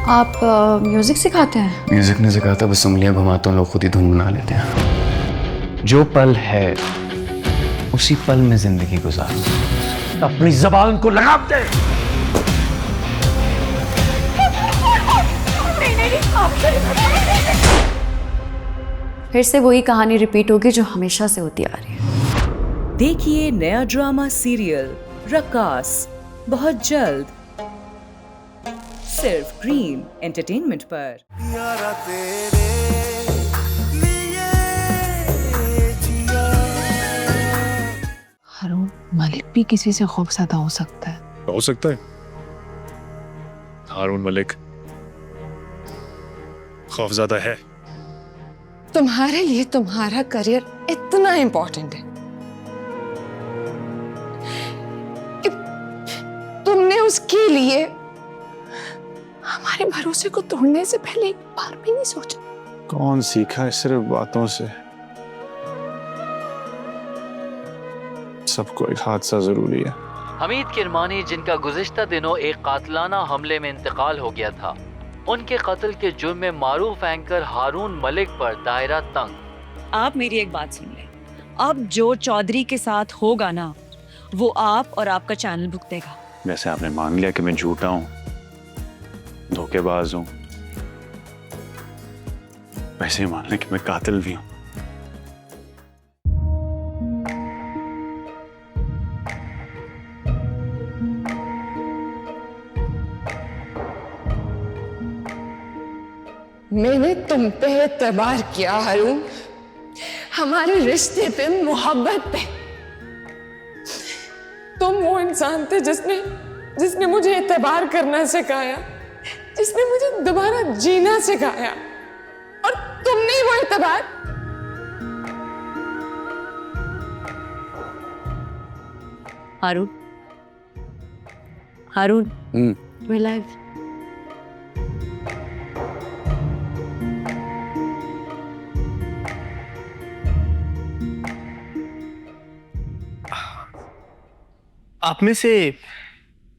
आप म्यूजिक सिखाते हैं? म्यूजिक नहीं सिखाता, बस उंगलियां घुमाता हूँ, लोग खुद ही धुन बना लेते हैं। जो पल है उसी पल में जिंदगी गुजार। अपनी जबान को लगाम दे। फिर से वही कहानी रिपीट होगी जो हमेशा से होती आ रही है। देखिए नया ड्रामा सीरियल रकास बहुत जल्द सिर्फ ग्रीन एंटरटेनमेंट पर। यारा तेरे लिए जिया। हारून, मलिक भी किसी से खौफज़दा हो सकता है। हो सकता है हारून मलिक खौफज़दा है। तुम्हारे लिए तुम्हारा करियर इतना इम्पोर्टेंट है कि तुमने उसके लिए हमारे भरोसे को तोड़ने से पहले एक बार भी नहीं सोचा। कौन सीखा है सिर्फ बातों से? सबको एक हादसा जरूरी है। हमीद किरमानी, जिनका गुज़िश्ता दिनों एक कातलाना हमले में इंतकाल हो गया था, उनके कत्ल के जुर्म में मारूफ एंकर हारून मलिक पर दायरा तंग। आप मेरी एक बात सुन लें, अब जो चौधरी के साथ होगा ना, वो आप और आपका चैनल भुगतेगा। वैसे आपने मान लिया कि मैं झूठा हूँ, धोखेबाज हूँ, वैसे ही मान लें कि मैं कातिल भी हूँ। मैंने तुम पे एतबार किया हारून, हमारे रिश्ते पे, मोहब्बत पे। तुम वो इंसान थे जिसने मुझे एतबार करना सिखाया, जिसने मुझे दोबारा जीना सिखाया, और तुमने वो एतबार। हारून, हारून, we're live. आप में से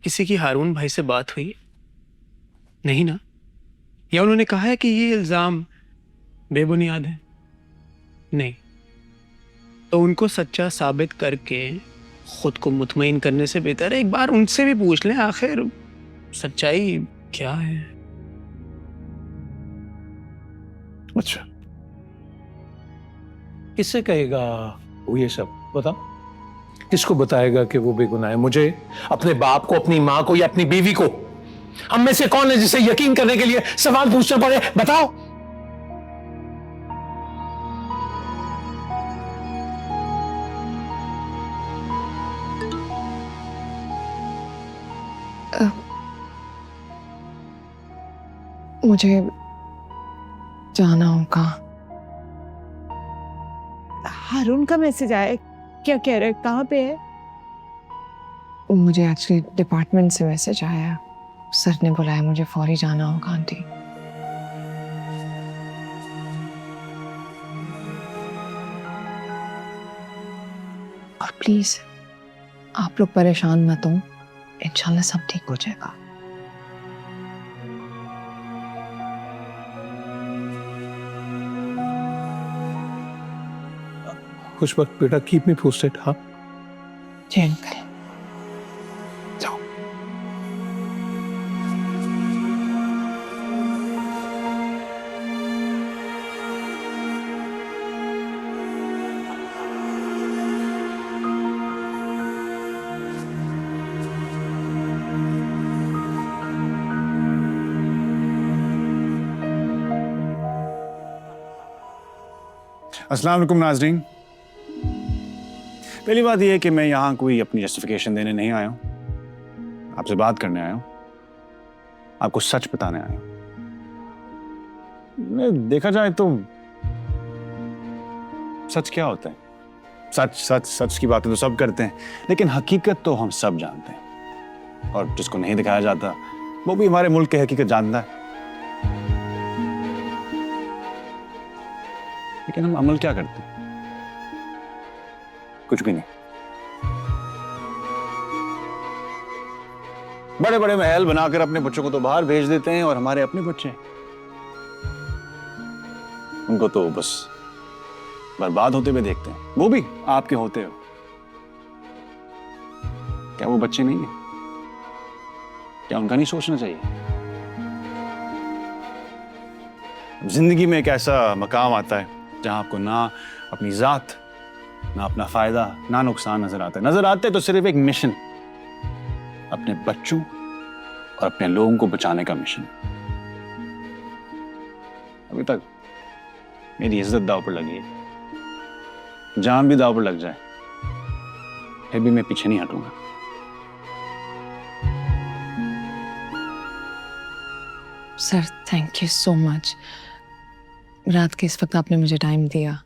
किसी की हारून भाई से बात हुई? नहीं ना? या उन्होंने कहा है कि ये इल्जाम बेबुनियाद है? नहीं। तो उनको सच्चा साबित करके खुद को मुतमईन करने से बेहतर है एक बार उनसे भी पूछ लें, आखिर सच्चाई क्या है। अच्छा, किससे कहेगा वो ये सब? बताओ, किसको बताएगा कि वो बेगुनाह है? मुझे, अपने बाप को, अपनी माँ को, या अपनी बीवी को? हम में से कौन है जिसे यकीन करने के लिए सवाल पूछना पड़े? बताओ। मुझे जाना होगा। हारून का मैसेज आया, क्या कह रहे? कहाँ पे है? मुझे एक्चुअली डिपार्टमेंट से मैसेज आया, सर ने बुलाया, मुझे फौरी जाना होगा आंटी। और प्लीज आप लोग परेशान मत हो, इंशाल्लाह सब ठीक हो जाएगा। कुछ वक्त बेटा, कीप मी पोस्टेड। हाँ जी अंकल। जाओ। अस्सलाम वालेकुम नाज़रीन। पहली बात यह है कि मैं यहाँ कोई अपनी जस्टिफिकेशन देने नहीं आया हूँ, आपसे बात करने आया हूँ, आपको सच बताने आया हूँ। देखा जाए तो सच क्या होता है? सच सच सच की बातें तो सब करते हैं, लेकिन हकीकत तो हम सब जानते हैं, और जिसको नहीं दिखाया जाता वो भी हमारे मुल्क की हकीकत जानता है। लेकिन हम अमल क्या करते हैं? कुछ भी नहीं। बड़े बड़े महल बनाकर अपने बच्चों को तो बाहर भेज देते हैं, और हमारे अपने बच्चे उनको तो बस बर्बाद होते हुए देखते हैं, वो भी आपके होते हो। क्या वो बच्चे नहीं है? क्या उनका नहीं सोचना चाहिए? जिंदगी में एक ऐसा मकाम आता है जहां आपको ना अपनी जात, ना अपना फायदा, ना नुकसान नजर आता है। नजर आते तो सिर्फ एक मिशन, अपने बच्चों और अपने लोगों को बचाने का मिशन। अभी तक मेरी इज्जत दांव पर लगी है, जान भी दांव पर लग जाए फिर भी मैं पीछे नहीं हटूंगा। Sir thank you so much. रात के इस वक्त आपने मुझे टाइम दिया।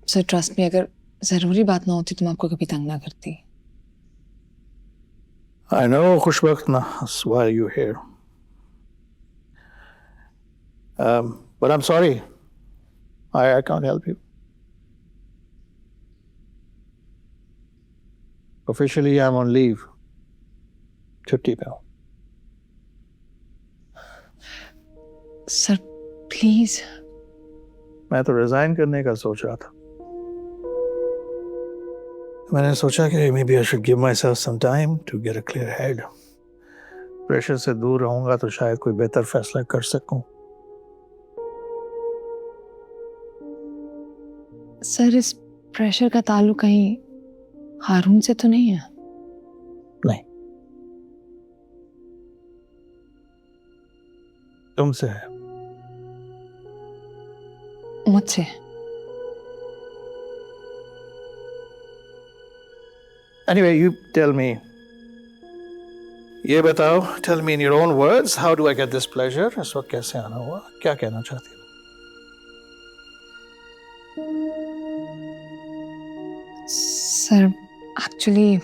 सर ट्रस्ट मी, अगर जरूरी बात ना होती तो मैं आपको कभी तंग ना करती। I know, खुशबख्त ना, that's why you're here. But I'm sorry, I can't help you. Officially, I'm on leave. छुट्टी पे हूँ। Sir please. मैं तो रिजाइन करने का सोच रहा था। मैंने सोचा कि maybe I should give myself some time to get a clear head. Pressure से दूर रहूंगा तो शायद कोई बेहतर फैसला कर सकूं। सर इस प्रेशर का ताल्लुक कहीं हारून से तो नहीं है? नहीं, तुमसे है। मुझसे? Anyway, you tell me. ये बताओ, tell me in your own words, how do I get this pleasure? इस वक्त कैसे आना हुआ? क्या कहना चाहती हो? सर एक्चुअली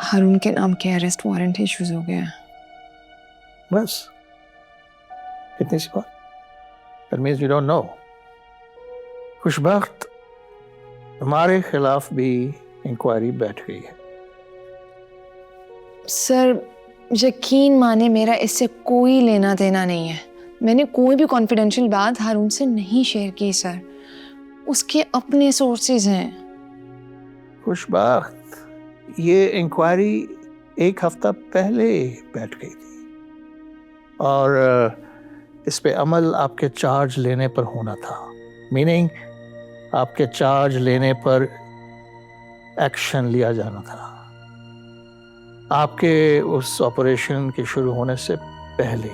हारून के नाम के अरेस्ट वारंट इश्यूज हो गए हैं। बस इतनी सी बात? That means you don't know. खुशबख्त, हमारे खिलाफ भी इंक्वायरी बैठ गई है। सर यकीन माने मेरा इससे कोई लेना देना नहीं है। मैंने कोई भी कॉन्फिडेंशियल बात हारून से नहीं शेयर की सर। उसके अपने सोर्सेज हैं। खुशबख्त, ये इंक्वायरी एक हफ्ता पहले बैठ गई थी और इस पे अमल आपके चार्ज लेने पर होना था। मीनिंग आपके चार्ज लेने पर एक्शन लिया जाना था, आपके उस ऑपरेशन के शुरू होने से पहले।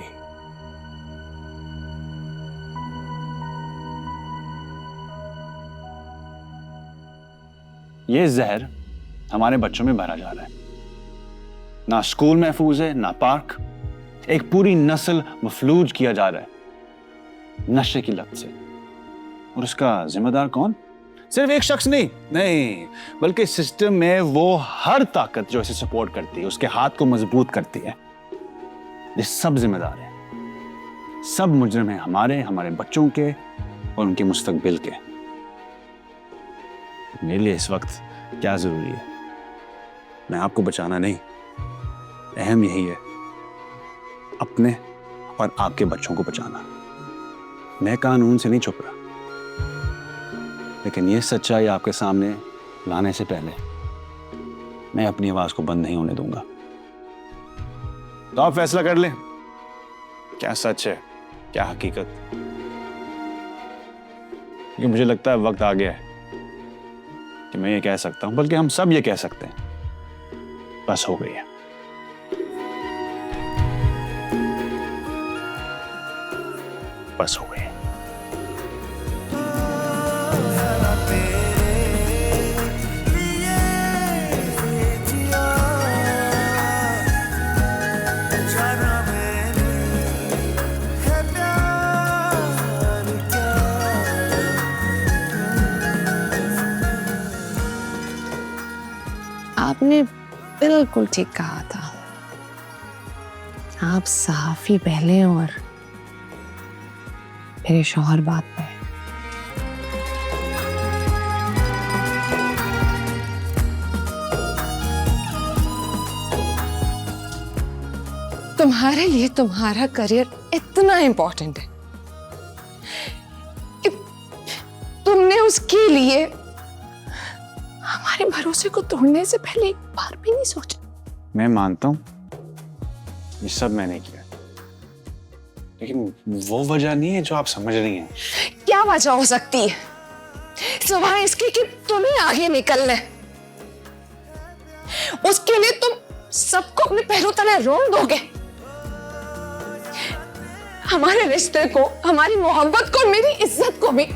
ये जहर हमारे बच्चों में भरा जा रहा है। ना स्कूल महफूज है, ना पार्क। एक पूरी नस्ल मफलूज किया जा रहा है नशे की लत से। और उसका जिम्मेदार कौन? सिर्फ एक शख्स नहीं, बल्कि सिस्टम में वो हर ताकत जो इसे सपोर्ट करती है, उसके हाथ को मजबूत करती है। ये सब जिम्मेदार है, सब मुजरिम हैं, हमारे बच्चों के और उनके मुस्तकबिल के। मेरे लिए इस वक्त क्या जरूरी है? मैं आपको बचाना नहीं, अहम यही है अपने और आपके बच्चों को बचाना। मैं कानून से नहीं छुप रहा, लेकिन ये सच्चाई आपके सामने लाने से पहले मैं अपनी आवाज को बंद नहीं होने दूंगा। तो आप फैसला कर लें, क्या सच है, क्या हकीकत। क्योंकि मुझे लगता है वक्त आ गया है कि मैं ये कह सकता हूं, बल्कि हम सब ये कह सकते हैं, बस हो गई है। बस हो गई है। आपने बिल्कुल ठीक कहा था। आप साफ ही पहले और मेरे शौहर बात पे। तुम्हारे लिए तुम्हारा करियर इतना इंपॉर्टेंट है कि तुमने उसके लिए हमारे भरोसे को तोड़ने से पहले एक बार भी नहीं सोचा। मैं मानता हूं ये सब मैंने किया, लेकिन वो वजह नहीं है जो आप समझ रही हैं। क्या वजह हो सकती है सिवाय इसके कि तुम्हें आगे निकलना है? उसके लिए तुम सबको अपने पैरों तले रोक दोगे, हमारे रिश्ते को, हमारी मोहब्बत को, मेरी इज्जत को भी।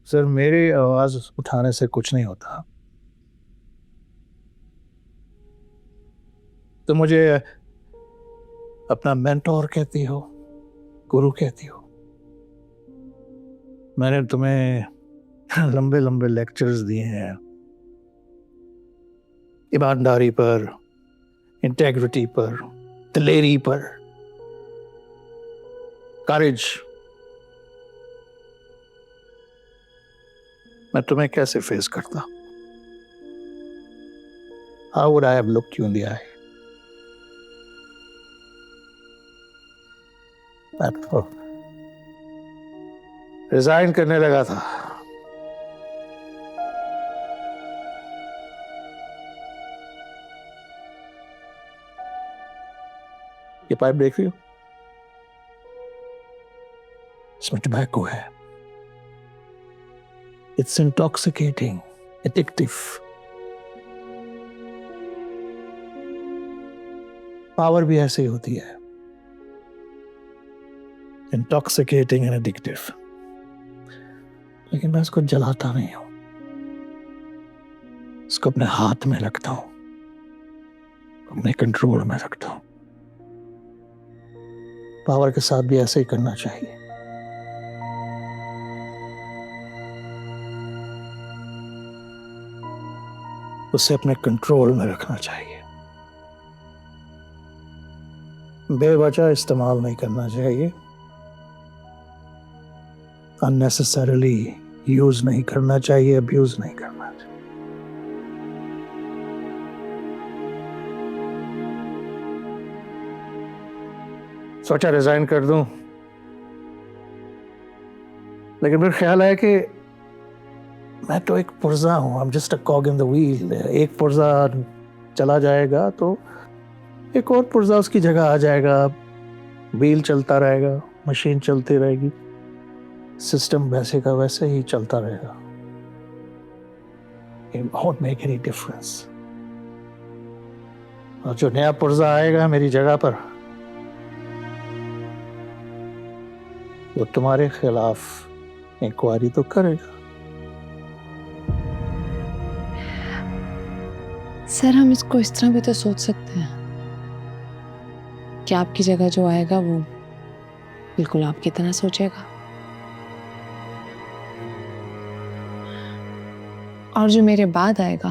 सर मेरी आवाज उठाने से कुछ नहीं होता, तो मुझे अपना मेंटोर कहती हो, गुरु कहती हो। मैंने तुम्हें लंबे लंबे लेक्चर्स दिए हैं ईमानदारी पर, इंटेग्रिटी पर, दिलेरी पर, करेज। मैं तुम्हें कैसे फेस करता? How would I have looked you in the eye? मैं तो रिजाइन करने लगा था। ये पाइप देख रही हो? इसमें टबैको है। It's intoxicating, addictive. पावर भी ऐसे ही होती है, intoxicating and addictive. लेकिन मैं इसको जलाता नहीं हूं, इसको अपने हाथ में रखता हूं, अपने कंट्रोल में रखता हूं। पावर के साथ भी ऐसे ही करना चाहिए। उसे अपने कंट्रोल में रखना चाहिए, बेवजह इस्तेमाल नहीं करना चाहिए, अननेसेसरीली यूज नहीं करना चाहिए, अब्यूज नहीं करना चाहिए। सोचा रिजाइन कर दूं, लेकिन फिर ख्याल आया कि मैं तो एक पुर्जा हूं, I'm just a cog in the wheel। एक पुर्जा चला जाएगा तो एक और पुर्जा उसकी जगह आ जाएगा, व्हील चलता रहेगा, मशीन चलती रहेगी, सिस्टम वैसे का वैसे ही चलता रहेगा। It won't make any difference। और जो नया पुर्जा आएगा मेरी जगह पर, वो तुम्हारे खिलाफ इंक्वायरी तो करेगा। सर हम इसको इस तरह भी तो सोच सकते हैं कि आपकी जगह जो आएगा वो बिल्कुल आपकी तरह सोचेगा, और जो मेरे बाद आएगा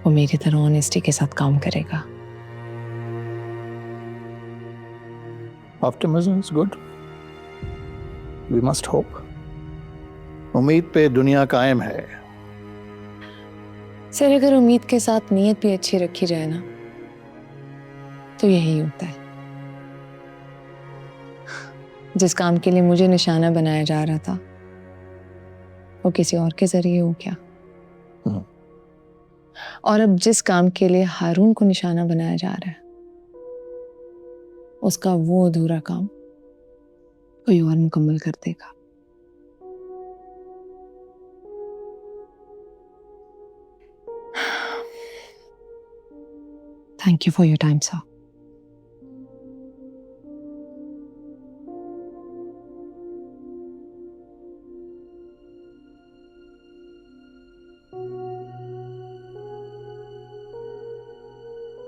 वो मेरी तरह ऑनेस्टी के साथ काम करेगा। Optimism is good। We must hope। उम्मीद पे दुनिया कायम है। सर अगर उम्मीद के साथ नीयत भी अच्छी रखी जाए ना, तो यही होता है। जिस काम के लिए मुझे निशाना बनाया जा रहा था वो किसी और के जरिए हो गया, और अब जिस काम के लिए हारून को निशाना बनाया जा रहा है उसका वो अधूरा काम कोई और मुकम्मल कर देगा। Thank you for your time sir.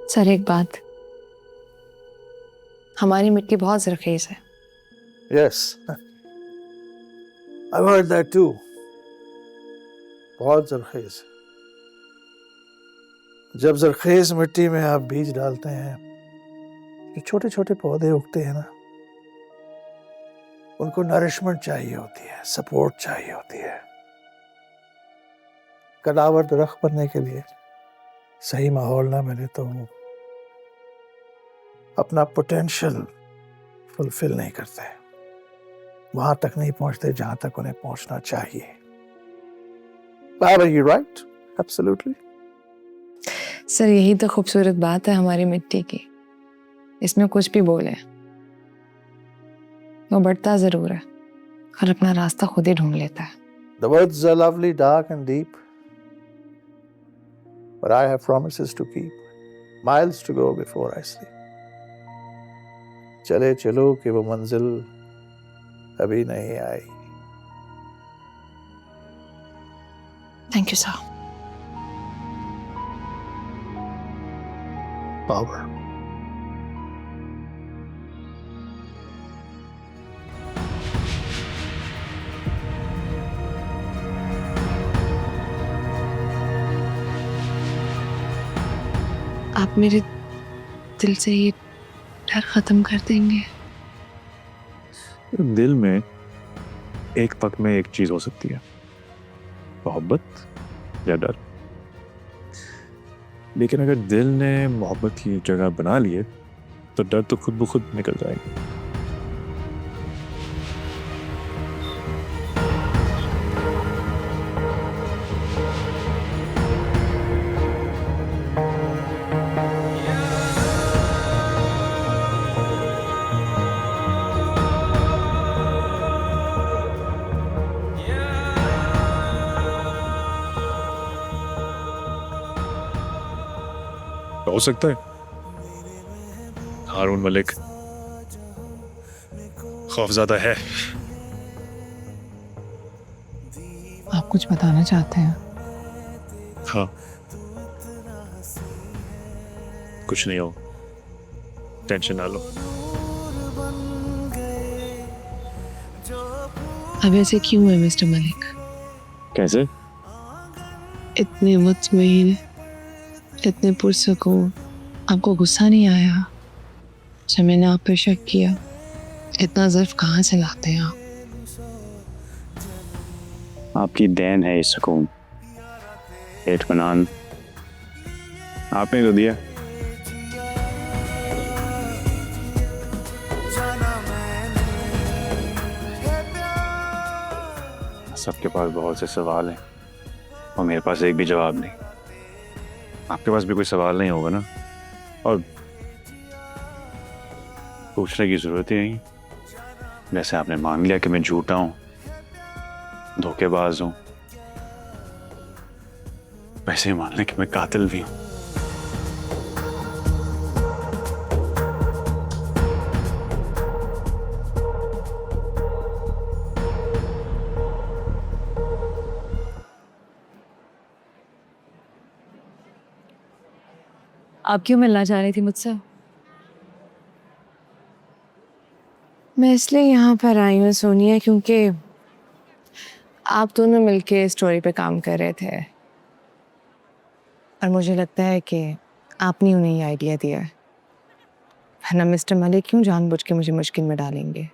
Sir एक बात, हमारी मिट्टी बहुत जरखेज है। Yes, I've heard that too. बहुत जरखेज। जब जरखेज मिट्टी में आप बीज डालते हैं, जो छोटे छोटे पौधे उगते हैं ना, उनको नरिशमेंट चाहिए होती है, सपोर्ट चाहिए होती है। कदावर दरख्त बनने के लिए सही माहौल ना मिले तो वो अपना पोटेंशियल फुलफिल नहीं करते, वहां तक नहीं पहुंचते जहां तक उन्हें पहुंचना चाहिए। Baba, you're right, absolutely. Sir यही तो खूबसूरत बात है हमारी मिट्टी की, इसमें कुछ भी बोले वो बढ़ता जरूर है और अपना रास्ता खुद ही ढूंढ लेता है। The woods are lovely, dark and deep, but I have promises to keep, miles to go before I sleep. चले चलो कि वो मंजिल अभी नहीं आई। Thank you sir. Power. आप मेरे दिल से ये डर खत्म कर देंगे। दिल में एक पग में एक चीज हो सकती है, मोहब्बत या डर। लेकिन अगर दिल ने मोहब्बत की जगह बना लिए तो डर तो खुद ब खुद निकल जाएगा। हो सकता है हारून मलिक खौफज़दा है। आप कुछ बताना चाहते हैं? हाँ, कुछ नहीं हो, टेंशन ना लो। अब ऐसे क्यों है मिस्टर मलिक? कैसे? इतने मुतमईन, इतने पुरसकून, आपको गुस्सा नहीं आया जब मैंने आप पे शक किया? इतना ज़र्फ कहाँ से लाते हैं आप? आपकी देन है ये सुकून, इत्मीनान आपने तो दिया। सबके पास बहुत से सवाल हैं और मेरे पास एक भी जवाब नहीं। आपके पास भी कोई सवाल नहीं होगा ना, और पूछने की जरूरत ही नहीं। जैसे आपने मान लिया कि मैं झूठा हूं, धोखेबाज हूं, वैसे ही मान लिया कि मैं कातिल भी हूं। आप क्यों मिलना चाह रही थी मुझसे? मैं इसलिए यहाँ पर आई हूँ सोनिया, क्योंकि आप दोनों मिलके स्टोरी पे काम कर रहे थे और मुझे लगता है कि आपने उन्हें ये आइडिया दिया है, वरना मिस्टर मलिक क्यों जानबूझ के मुझे मुश्किल में डालेंगे?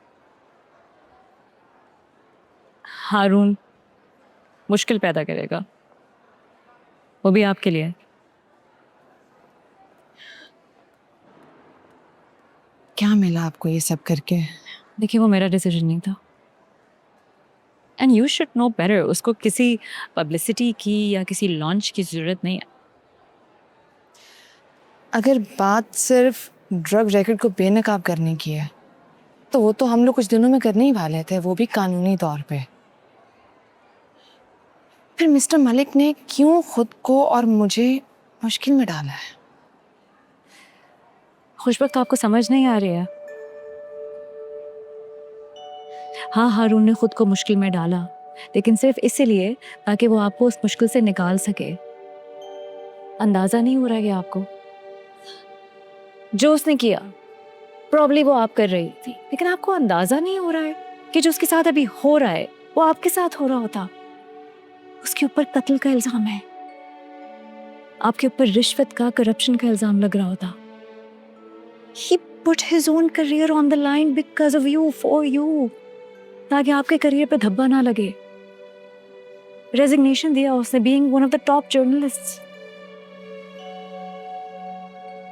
हारून मुश्किल पैदा करेगा, वो भी आपके लिए। क्या मिला आपको ये सब करके? देखिए वो मेरा डिसीजन नहीं था, and you should know better. उसको किसी पब्लिसिटी की या किसी लॉन्च की जरूरत नहीं है। अगर बात सिर्फ ड्रग रैकेट को बेनकाब करने की है तो वो तो हम लोग कुछ दिनों में करने ही वाले थे, वो भी कानूनी तौर पे। फिर मिस्टर मलिक ने क्यों खुद को और मुझे मुश्किल में डाला है? खुशबख्त आपको समझ नहीं आ रही है। हाँ, हारून ने खुद को मुश्किल में डाला, लेकिन सिर्फ इसलिए ताकि वो आपको उस मुश्किल से निकाल सके। अंदाजा नहीं हो रहा है आपको? जो उसने किया प्रॉब्ली वो आप कर रही थी, लेकिन आपको अंदाजा नहीं हो रहा है कि जो उसके साथ अभी हो रहा है वो आपके साथ हो रहा होता। उसके ऊपर कत्ल का इल्जाम है, आपके ऊपर रिश्वत का, करप्शन का इल्जाम लग रहा होता। He put his own career on the line because of you, for you, ताकि आपके करियर पे धब्बा ना लगे। रेजिग्नेशन दिया उसने, being one of the top journalists।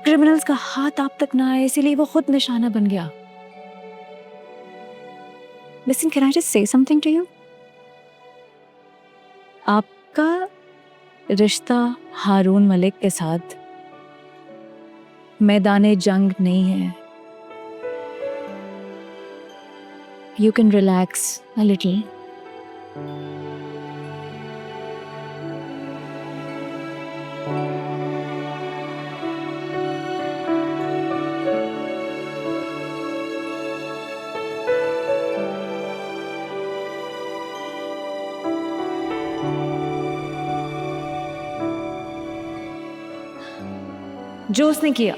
Criminals का हाथ आप तक ना आए, इसीलिए वो खुद निशाना बन गया। Listen, can I just say something to you? आपका रिश्ता हारून मलिक के साथ मैदाने जंग नहीं है। You can relax a little. जो उसने किया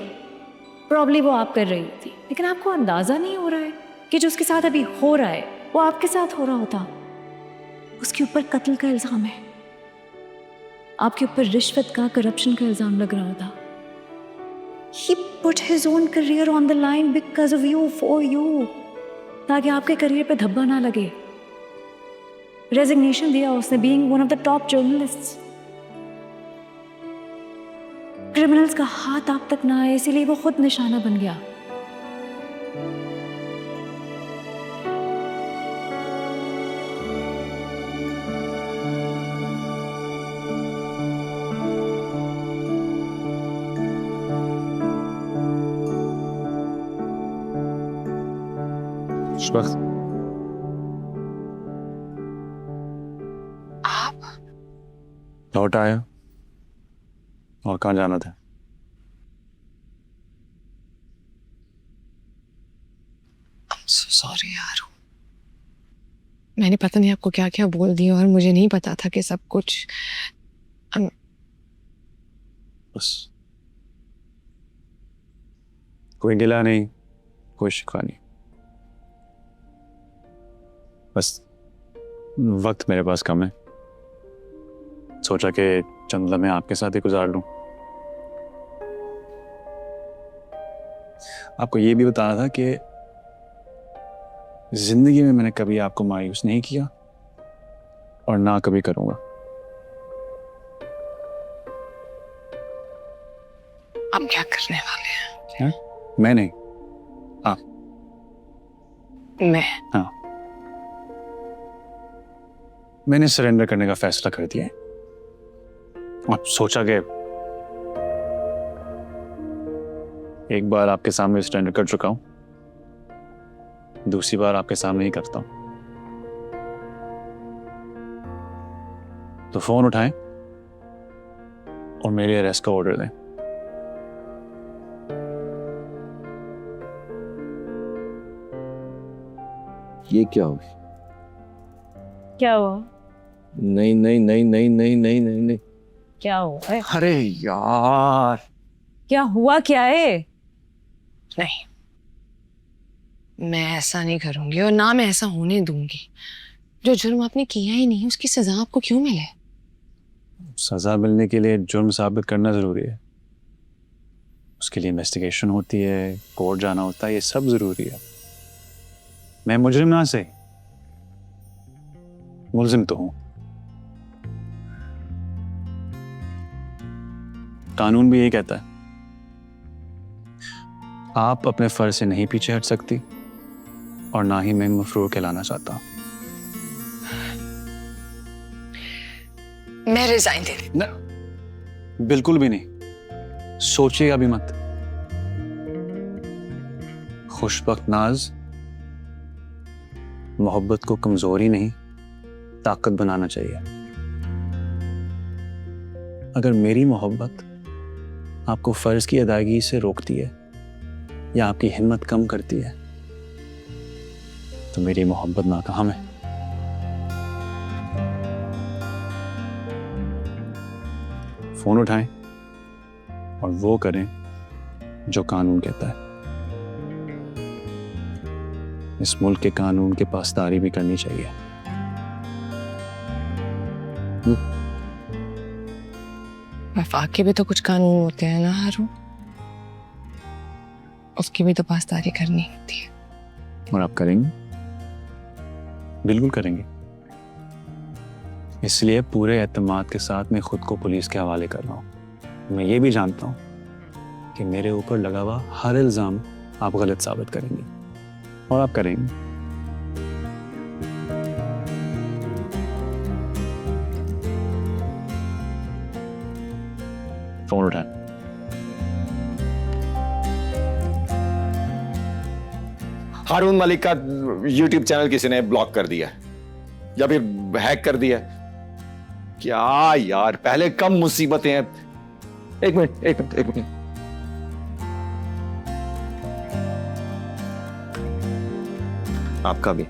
प्रॉब्ली वो आप कर रही थी, लेकिन आपको अंदाजा नहीं हो रहा है कि जो उसके साथ अभी हो रहा है वो आपके साथ हो रहा होता। उसके ऊपर कत्ल का इल्जाम है, आपके ऊपर रिश्वत का, करप्शन का इल्जाम लग रहा होता। He put his own career on the line because of you, for you, ताकि आपके करियर पे धब्बा ना लगे। रेजिग्नेशन दिया उसने, being one of the top journalists। Criminals का हाथ आप तक ना आए, इसीलिए वो खुद निशाना बन गया। खुशबख्त, आप लौट आया और कहाँ जाना था? सॉरी यार, मैंने पता नहीं आपको क्या क्या बोल दिया और मुझे नहीं पता था कि सब कुछ बस कोई गिला नहीं, कोई शिकवा नहीं, बस वक्त मेरे पास कम है, सोचा कि चंद लम्हे आपके साथ ही गुजार लूं। आपको ये भी बताना था कि जिंदगी में मैंने कभी आपको मायूस नहीं किया और ना कभी करूंगा। आप क्या करने वाले हैं? मैं नहीं, आप। मैं? हाँ, मैंने सरेंडर करने का फैसला कर दिया है और सोचा कि एक बार आपके सामने सरेंडर कर चुका हूं, दूसरी बार आपके सामने ही करता हूं। तो फोन उठाएं और मेरे अरेस्ट का ऑर्डर दें। ये क्या हुआ? क्या हुआ? नहीं नहीं नहीं नहीं नहीं नहीं नहीं नहीं। क्या हुआ? अरे यार, क्या हुआ? क्या है? नहीं, मैं ऐसा नहीं करूंगी और ना मैं ऐसा होने दूंगी। जो जुर्म आपने किया ही नहीं उसकी सजा आपको क्यों मिले? सजा मिलने के लिए जुर्म साबित करना जरूरी है, उसके लिए इन्वेस्टिगेशन होती है, कोर्ट जाना होता है, ये सब जरूरी है। मैं मुजरिम ना से मुलजिम तो हूं। कानून भी यही कहता है, आप अपने फर्ज से नहीं पीछे हट सकती और ना ही मैं मफरूर कहलाना चाहता। मैं रिजाइन दे ना, बिल्कुल भी नहीं, सोचिएगा भी मत। खुशबख्त नाज मोहब्बत को कमजोरी नहीं ताकत बनाना चाहिए। अगर मेरी मोहब्बत आपको फर्ज की अदायगी से रोकती है या आपकी हिम्मत कम करती है तो मेरी मोहब्बत नाकाम है। फोन उठाएं और वो करें जो कानून कहता है। इस मुल्क के कानून के पासदारी भी करनी चाहिए। वफा के भी तो कुछ कानून होते हैं ना हारून, उसकी भी तो पासदारी करनी होती है। और आप करेंगे? बिल्कुल करेंगे। इसलिए पूरे एतमाद के साथ मैं खुद को पुलिस के हवाले कर रहा हूँ। मैं ये भी जानता हूँ कि मेरे ऊपर लगा हुआ हर इल्जाम आप गलत साबित करेंगे और आप करेंगे। फोन उठाएं। हारून मलिक का YouTube चैनल किसी ने ब्लॉक कर दिया या फिर हैक कर दिया। क्या यार, पहले कम मुसीबतें हैं। एक मिनट। आपका भी।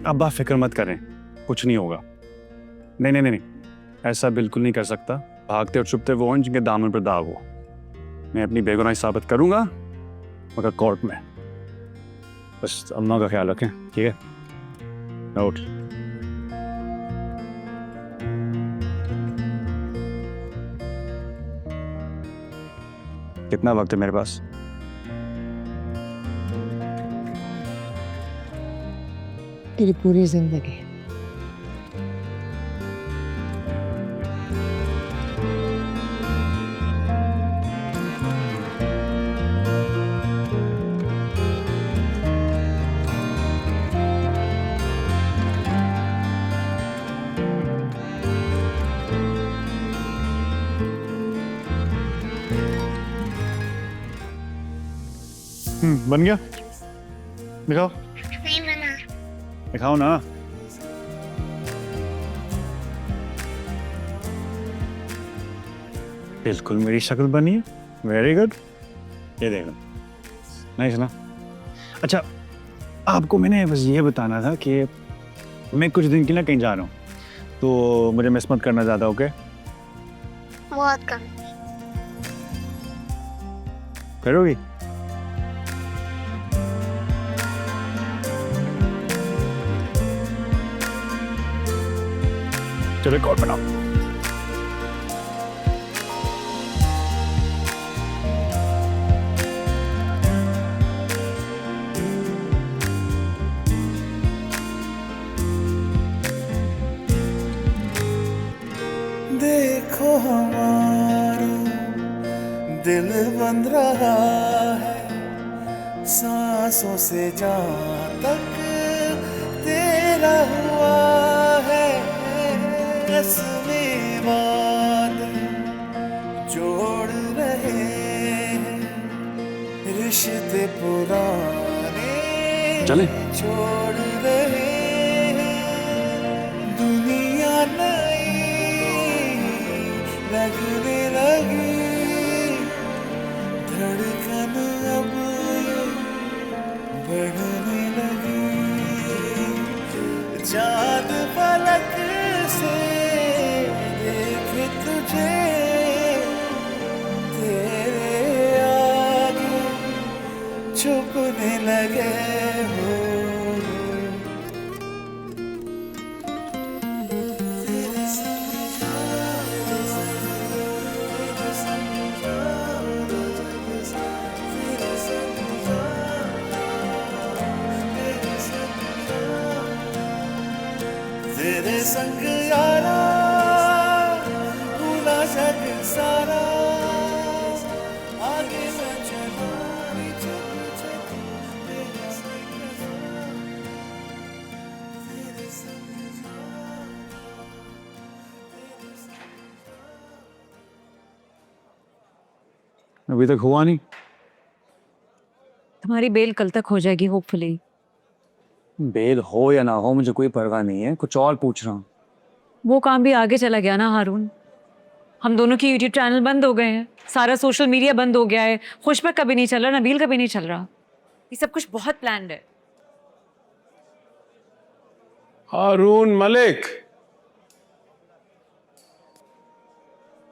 अब आप फिक्र मत करें, कुछ नहीं होगा। नहीं, ऐसा बिल्कुल नहीं कर सकता। भागते और छुपते वो हैं जिनके दामन पर दाग हो। मैं अपनी बेगुनाही साबित करूंगा, मगर कोर्ट में। बस अम्मा का ख्याल रखें, ठीक है? नोट। कितना वक्त है मेरे पास? तेरी पूरी जिंदगी। बन गया? दिखाओ। नहीं बना। दिखाओ ना। बिल्कुल मेरी शक्ल बनी है। Very good. ये देखो, नाइस ना? अच्छा, आपको मैंने बस ये बताना था कि मैं कुछ दिन के लिए कहीं जा रहा हूँ, तो मुझे मिस मत करना ज़्यादा, ओके? बहुत कम। करोगी? चलो एक और बनाओ। देखो हमारा दिल बन रहा है, सांसों से जहाँ तक तेरा हुआ है। रस्में वादे जोड़ रहे हैं, रिश्ते पुराने चले छोड़ रहे हैं। दुनिया नई लगने लगी, धड़कन अब बढ़ने लगी। चाँद फलक से देखे तुझे, तेरे आगे छुपने लगे हो। तेरे संग यारा भूला जग सारा, आगे मैं चला तेरे संग अभी तक हुआ नहीं। तुम्हारी बेल कल तक हो जाएगी होपफुली। बेल हो या ना हो मुझे कोई परवाह नहीं है, कुछ और पूछ रहा हूँ। वो काम भी आगे चला गया ना हारून। हम दोनों की यूट्यूब चैनल बंद हो गए हैं, सारा सोशल मीडिया बंद हो गया है, खुशबक कभी नहीं चल रहा, नबील कभी नहीं चल रहा। ये सब कुछ बहुत प्लान्ड है। Haroon Malik.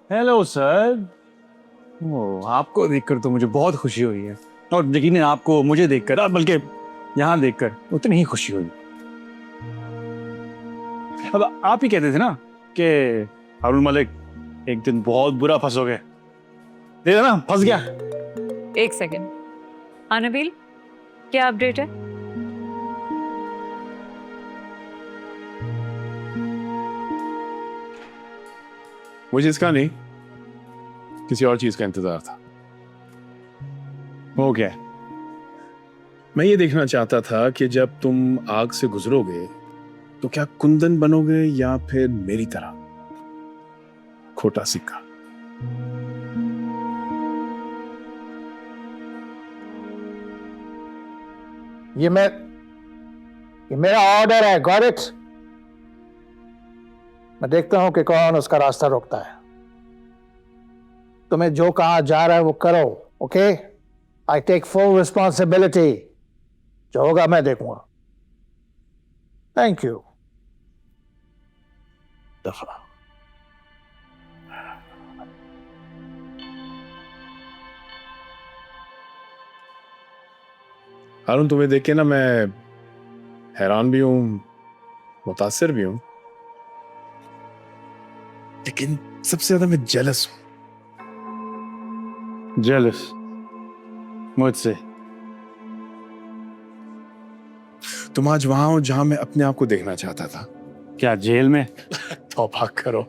Hello sir. Oh, आपको देखकर तो मुझे बहुत खुशी हुई है, और यकीनन आपको मुझे देखकर, बल्कि यहाँ देखकर उतनी ही खुशी हुई। अब आप ही कहते थे ना कि हारून मलिक एक दिन बहुत बुरा फंसोगे। देखा ना, फंस गया। एक सेकेंड। हाँ नबील, क्या अपडेट है? मुझे इसका नहीं, किसी और चीज का इंतजार था। हो गया। मैं ये देखना चाहता था कि जब तुम आग से गुजरोगे तो क्या कुंदन बनोगे या फिर मेरी तरह खोटा सिक्का। ये मेरा ऑर्डर है, गॉट इट? मैं देखता हूं कि कौन उसका रास्ता रोकता है। तुम्हें जो कहा जा रहा है वो करो, okay? I take full responsibility. जो होगा मैं देखूंगा। Thank you. दफा। हारून, तुम्हें देख के ना मैं हैरान भी हूं, मुतासिर भी हूं, लेकिन सबसे ज्यादा मैं जेलस हूं। जेलस मुझसे? तुम आज वहां हो जहां मैं अपने आप को देखना चाहता था। क्या जेल में? तौबा करो।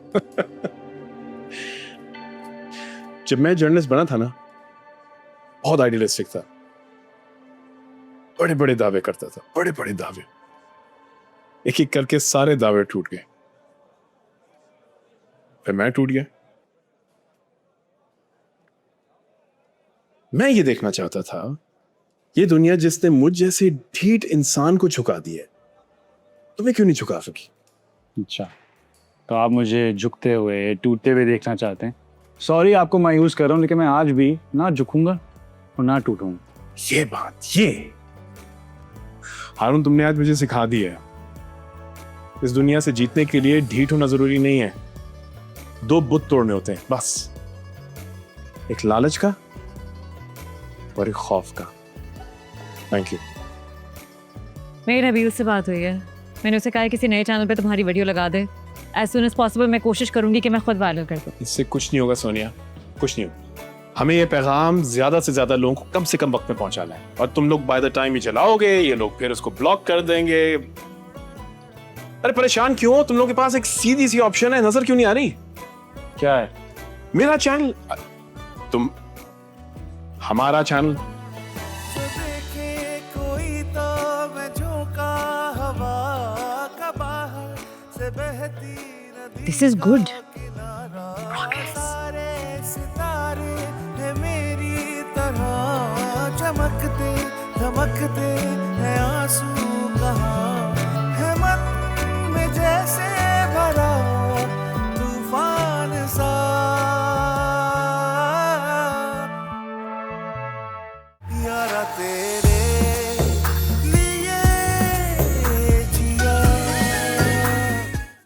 जब मैं जर्नलिस्ट बना था ना, बहुत आइडियलिस्टिक था, बड़े बड़े दावे करता था, बड़े बड़े दावे। एक एक करके सारे दावे टूट गए, फिर मैं टूट गया। मैं ये देखना चाहता था, ये दुनिया जिसने मुझ जैसे ढीठ इंसान को झुका दिया, तुम्हें क्यों नहीं झुका सकी? अच्छा, तो आप मुझे झुकते हुए, टूटते हुए देखना चाहते हैं। सॉरी आपको मायूस कर रहा हूं, लेकिन मैं आज भी ना झुकूंगा और ना टूटूंगा। ये बात, ये हारून तुमने आज मुझे सिखा दिया है, इस दुनिया से जीतने के लिए ढीठ होना जरूरी नहीं है। 2 बुत तोड़ने होते हैं बस, एक लालच का और एक खौफ का। Thank you. मेरी नबील से बात हुई है, मैंने उसे कहा है किसी नए चैनल पे तुम्हारी वीडियो लगा दे। एज सुन एज पॉसिबल मैं कोशिश करूंगी कि मैं खुद वायरल कर दूं। इससे कुछ नहीं होगा सोनिया, कुछ नहीं होगा। हमें ये पैगाम ज्यादा से ज्यादा लोगों को कम से कम वक्त में पहुंचाना है, और तुम लोग बाय द टाइम ही चलाओगे, ये लोग फिर उसको ब्लॉक कर देंगे। अरे परेशान क्यों हो? तुम लोगों के पास एक सीधी सी ऑप्शन है, नजर क्यों नहीं आ रही? क्या है? मेरा चैनल, तुम हमारा चैनल। देखे कोई तो मैं झोंका हवा का बाहर से बहती नदी। This is good. सारे सितारे है मेरी तरह चमकते धमकते